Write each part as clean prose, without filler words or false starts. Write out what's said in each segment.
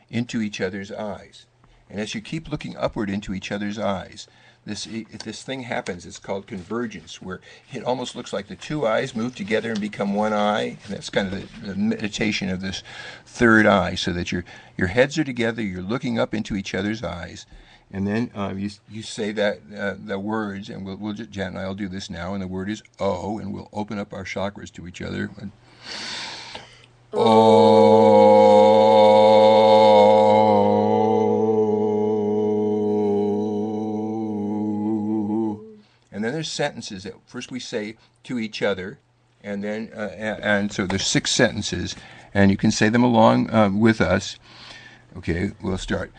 into each other's eyes. And as you keep looking upward into each other's eyes, this thing happens. It's called convergence, where it almost looks like the two eyes move together and become one eye. And that's kind of the meditation of this third eye, so that your heads are together, you're looking up into each other's eyes. And then you say that the words, and we'll Janet and I will do this now, and the word is O, and we'll open up our chakras to each other. And, and then there's sentences that first we say to each other, and then and so there's 6 sentences, and you can say them along with us. Okay, we'll start.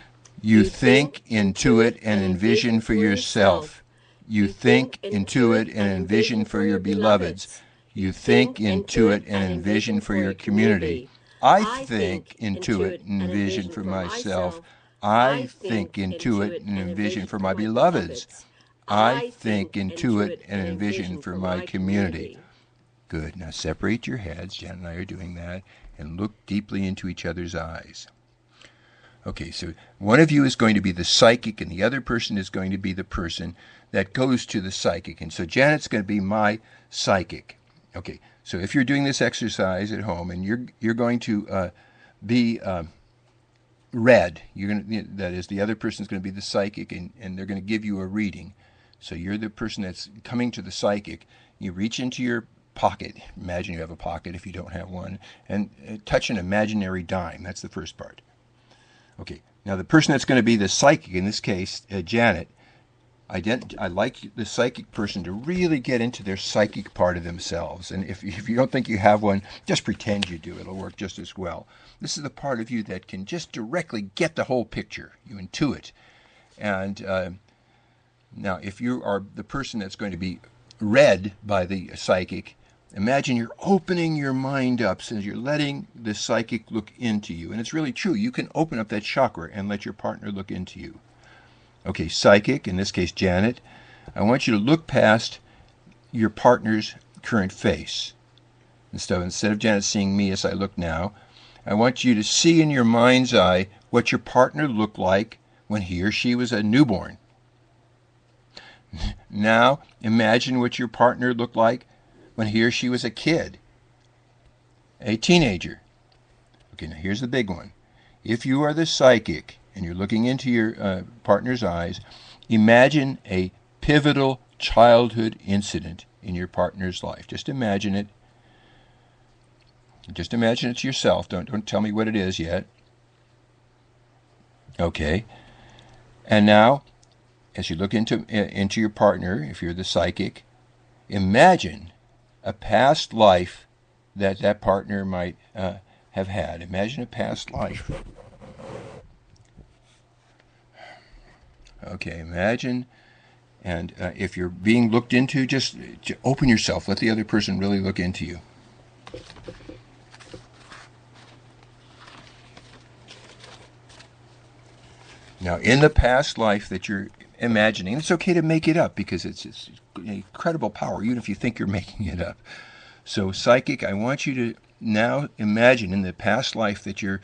You think, intuit, and envision for yourself. You think, intuit, and envision for your beloveds. You think, intuit, and envision for your community. I think, intuit, and envision for myself. I think, intuit, and envision for my beloveds. I think, intuit, and envision for my community. Good. Now separate your heads. Jan and I are doing that. And look deeply into each other's eyes. Okay, so one of you is going to be the psychic, and the other person is going to be the person that goes to the psychic. And so Janet's going to be my psychic. Okay, so if you're doing this exercise at home, and you're going to be red, that is, the other person's going to be the psychic, and they're going to give you a reading. So you're the person that's coming to the psychic. You reach into your pocket. Imagine you have a pocket if you don't have one, and touch an imaginary dime. That's the first part. Okay, now the person that's going to be the psychic, in this case, Janet, I like the psychic person to really get into their psychic part of themselves. And if you don't think you have one, just pretend you do. It'll work just as well. This is the part of you that can just directly get the whole picture. You intuit. And now, if you are the person that's going to be read by the psychic, imagine you're opening your mind up so you're letting the psychic look into you. And it's really true. You can open up that chakra and let your partner look into you. Okay, psychic, in this case Janet, I want you to look past your partner's current face. Instead of Janet seeing me as I look now, I want you to see in your mind's eye what your partner looked like when he or she was a newborn. Now, imagine what your partner looked like when he or she was a kid, a teenager. Okay, now here's the big one. If you are the psychic and you're looking into your partner's eyes, imagine a pivotal childhood incident in your partner's life. Just imagine it. Just imagine it to yourself. Don't tell me what it is yet. Okay. And now, as you look into your partner, if you're the psychic, imagine a past life that partner might have had. Imagine a past life. Okay, imagine, and if you're being looked into, just open yourself. Let the other person really look into you. Now, in the past life that you're imagining, it's okay to make it up because it's incredible power, even if you think you're making it up. So, psychic, I want you to now imagine in the past life that you're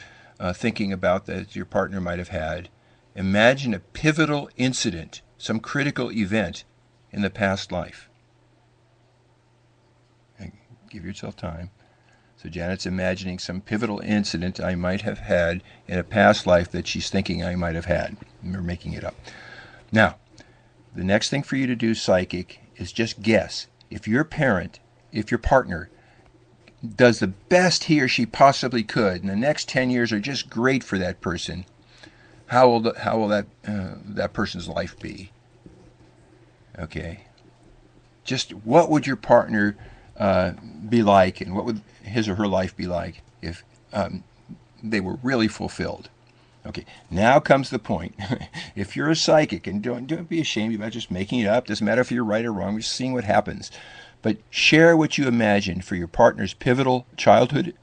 thinking about that your partner might have had, imagine a pivotal incident, some critical event in the past life. And give yourself time. So Janet's imagining some pivotal incident I might have had in a past life that she's thinking I might have had. We're making it up. Now, the next thing for you to do, psychic, is just guess. If your partner does the best he or she possibly could, and the next 10 years are just great for that person, how will that person's life be? Okay. Just what would your partner be like, and what would his or her life be like if they were really fulfilled? Okay, now comes the point. If you're a psychic, and don't be ashamed about just making it up. Doesn't matter if you're right or wrong. We're just seeing what happens. But share what you imagine for your partner's pivotal childhood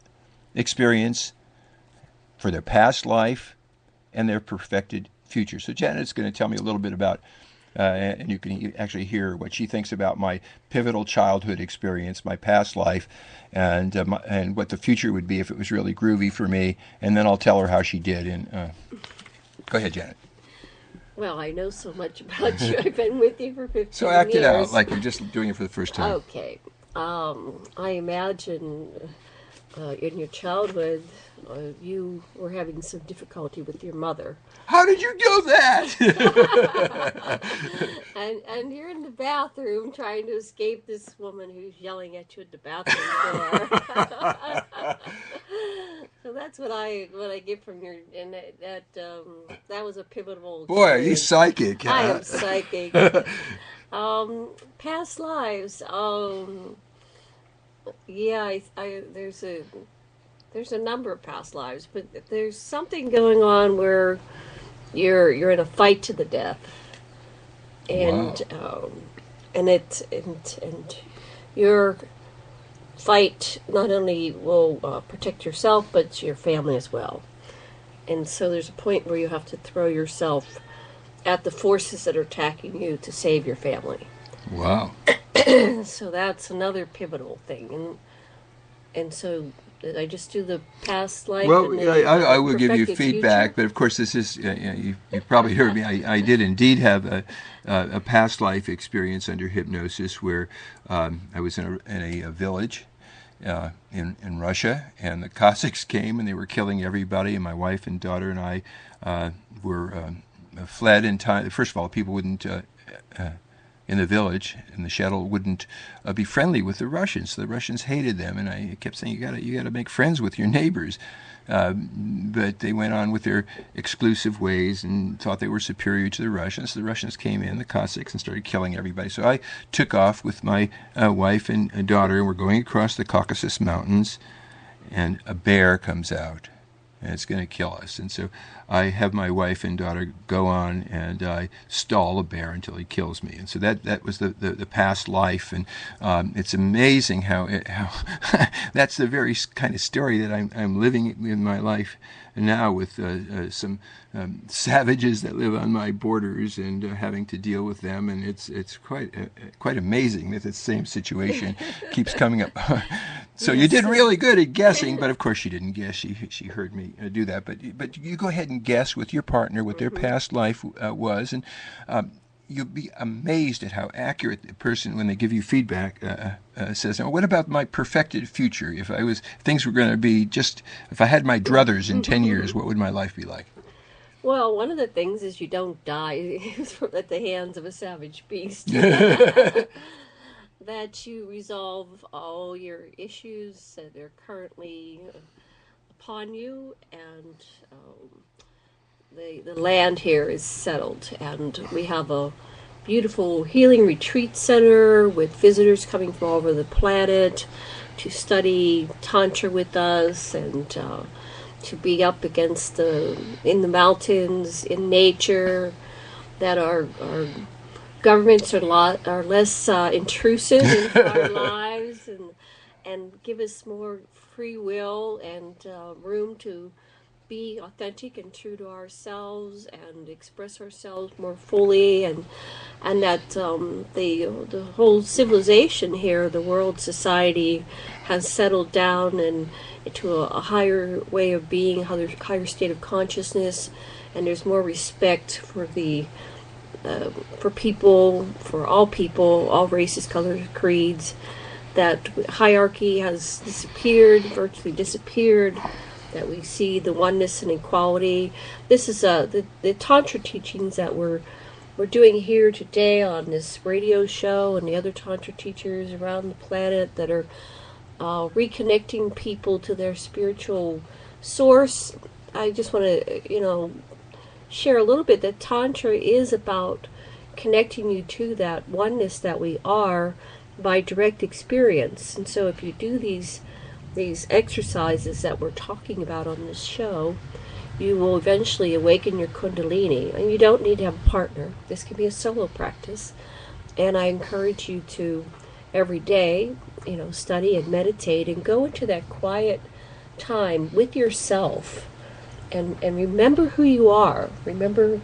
experience, for their past life, and their perfected future. So Janet's going to tell me a little bit about and you can actually hear what she thinks about my pivotal childhood experience, my past life, and what the future would be if it was really groovy for me. And then I'll tell her how she did. And go ahead, Janet. Well, I know so much about you. I've been with you for 15 years. So act it out like you're just doing it for the first time. Okay. I imagine in your childhood you were having some difficulty with your mother. How did you know that? and you're in the bathroom trying to escape this woman who's yelling at you at the bathroom door. So that's what I get from your, and that was a pivotal. Boy, are you psychic? I am psychic. Past lives. Yeah, there's a number of past lives, but there's something going on where you're in a fight to the death, and wow. and your fight not only will protect yourself but your family as well. And so there's a point where you have to throw yourself at the forces that are attacking you to save your family. Wow. So that's another pivotal thing. And so did I just do the past life? Well, and I will give you feedback, future? but of course this is, you probably heard me, I did indeed have a past life experience under hypnosis where I was in a village in Russia, and the Cossacks came and they were killing everybody, and my wife and daughter and I were fled in time. First of all, people wouldn't in the village, and the shtetl wouldn't be friendly with the Russians. The Russians hated them, and I kept saying, you gotta make friends with your neighbors. But they went on with their exclusive ways and thought they were superior to the Russians. So the Russians came in, the Cossacks, and started killing everybody. So I took off with my wife and daughter, and we're going across the Caucasus Mountains, and a bear comes out, and it's going to kill us. And so I have my wife and daughter go on, and I stall the bear until he kills me. And so that was the past life. And it's amazing how that's the very kind of story that I'm living in my life now, with some savages that live on my borders, and having to deal with them. And it's quite amazing that the same situation keeps coming up. So you did really good at guessing, but of course she didn't guess. She heard me do that. But you go ahead and guess with your partner what their past life was, and you'll be amazed at how accurate the person, when they give you feedback, says, "Oh, what about my perfected future? If things were going to be if I had my druthers in 10 years, what would my life be like?" Well, one of the things is you don't die at the hands of a savage beast. That you resolve all your issues that are currently upon you, and the land here is settled, and we have a beautiful healing retreat center with visitors coming from all over the planet to study Tantra with us, and to be up against in the mountains, in nature, that our governments are less intrusive into our lives, and give us more free will and room to be authentic and true to ourselves and express ourselves more fully, and that the whole civilization here, the world society, has settled down and into a higher way of being, higher state of consciousness, and there's more respect for people, for all races, colors, creeds. That hierarchy has virtually disappeared, that we see the oneness and equality. This is the Tantra teachings that we're doing here today on this radio show, and the other Tantra teachers around the planet that are reconnecting people to their spiritual source. I just want to, share a little bit that Tantra is about connecting you to that oneness that we are by direct experience. And so if you do these exercises that we're talking about on this show, you will eventually awaken your Kundalini. And you don't need to have a partner. This can be a solo practice. And I encourage you to, every day, study and meditate and go into that quiet time with yourself, and remember who you are. Remember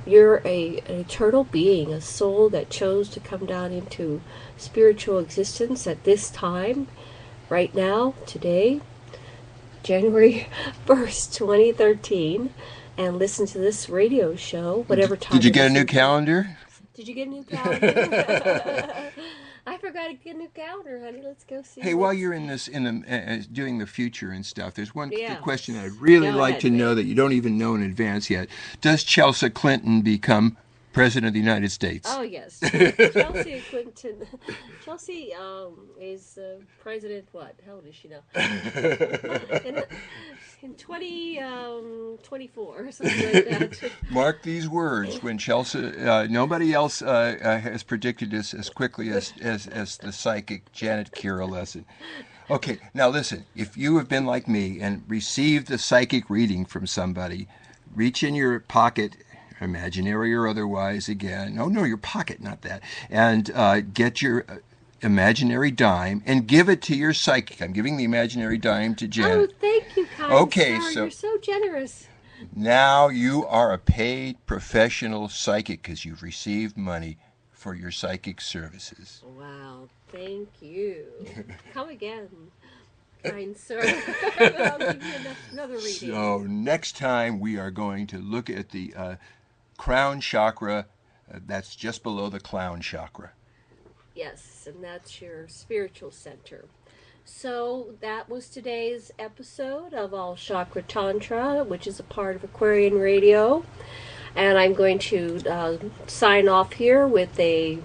You're an eternal being, a soul that chose to come down into spiritual existence at this time, right now, today, January 1st, 2013, and listen to this radio show, whatever time. Did you get a new calendar? Did you get a new calendar? I forgot to get a new calendar, honey. Let's go see. Hey, while you're in this, doing the future and stuff, there's one Yeah. question I'd really Go like ahead, to know man. that you don't even know in advance yet. Does Chelsea Clinton become President of the United States? Oh, yes. Chelsea Clinton. Chelsea is president, what? How old is she now? in 2024 or something like that. Mark these words. When Chelsea, nobody else has predicted this as quickly as the psychic Janet Kira lesson. Okay, now listen. If you have been like me and received a psychic reading from somebody, reach in your pocket, imaginary or otherwise, again. No, your pocket, not that. And get your imaginary dime and give it to your psychic. I'm giving the imaginary dime to Janet. Oh, thank you, kind Okay, sir. so You're so generous. now you are a paid professional psychic because you've received money for your psychic services. Wow, thank you. Come again, kind sir. I'll give you another reading. So next time we are going to look at the crown chakra. That's just below the clown chakra. Yes, and that's your spiritual center. So that was today's episode of All Chakra Tantra, which is a part of Aquarian Radio. And I'm going to sign off here with a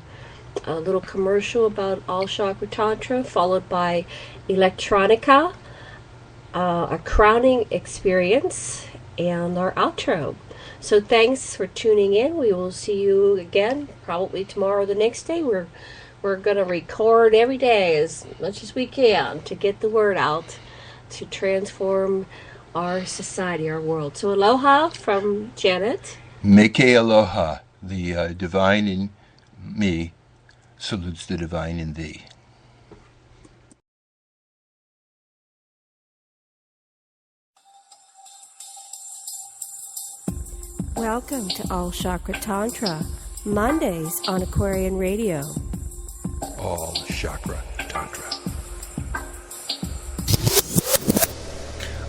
little commercial about All Chakra Tantra, followed by Electronica, a crowning experience, and our outro. So thanks for tuning in. We will see you again probably tomorrow or the next day. We're going to record every day as much as we can to get the word out, to transform our society, our world. So aloha from Janet. Meke aloha. The divine in me salutes the divine in thee. Welcome to All Chakra Tantra, Mondays on Aquarian Radio. All Chakra Tantra.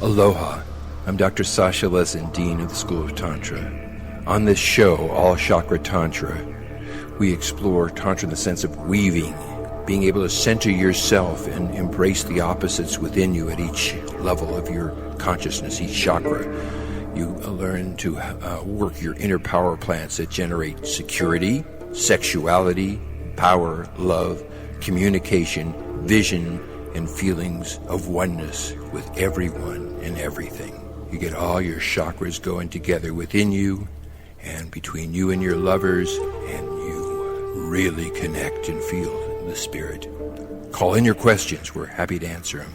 Aloha. I'm Dr. Sasha Lesin, Dean of the School of Tantra. On this show, All Chakra Tantra, we explore Tantra in the sense of weaving, being able to center yourself and embrace the opposites within you at each level of your consciousness, each chakra. You learn to work your inner power plants that generate security, sexuality, power, love, communication, vision, and feelings of oneness with everyone and everything. You get all your chakras going together within you and between you and your lovers, and you really connect and feel the spirit. Call in your questions. We're happy to answer them.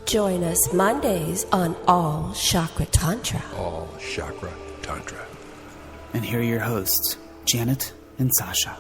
Join us Mondays on All Chakra Tantra. All Chakra Tantra. And here are your hosts, Janet and Sasha.